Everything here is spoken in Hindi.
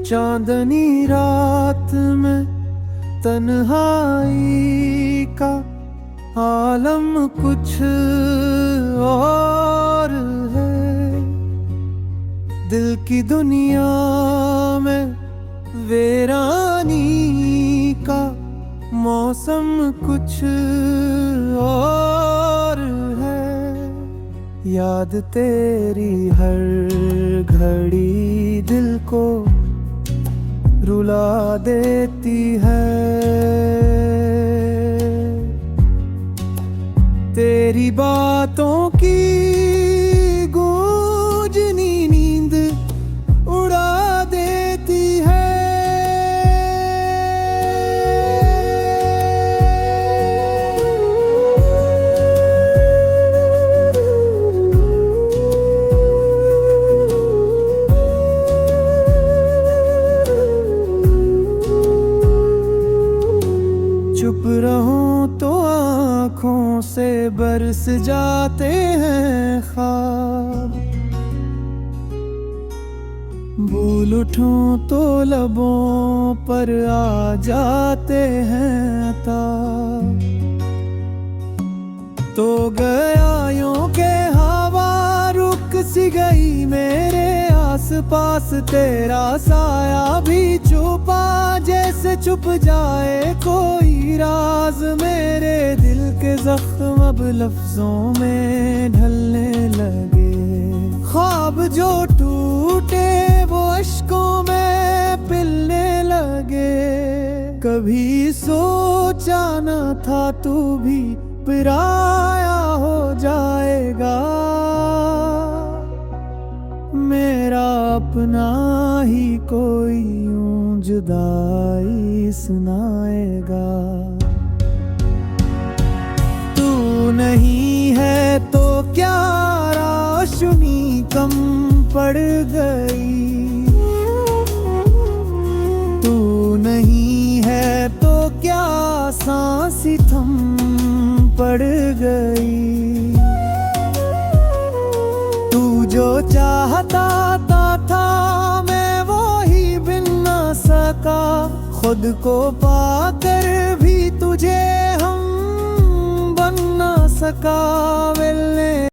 चांदनी रात में तन्हाई का आलम कुछ और है। दिल की दुनिया में वीरानी का मौसम कुछ और है। याद तेरी हर घड़ी दिल को रुला देती है। तेरी बातों की गूंजनी नींद उड़ा देती है। चुप रहूं तो आँखों से बरस जाते हैं ख्वाब। भूल उठूं तो लबों पर आ जाते हैं ताब। तो गया यूं के हवा रुक सी गई मेरे आस पास। तेरा साया भी छुपा जैसे छुप जाए कोई राज। मेरे दिल के जख्म अब लफ्जों में ढलने लगे। ख्वाब जो टूटे वो अश्कों में पिलने लगे। कभी सोचा न था तू भी पराया हो जाएगा। मेरा अपना ही कोई यूं जुदाई सुनाएगा। तू नहीं है तो क्या रोशनी कम पड़ गई। तू नहीं है तो क्या सांस थम पड़ गई। तू जो चाहता था मैं वो ही बिन ना सका। खुद को पाकर भी तुझे हम बन ना सका। मिलने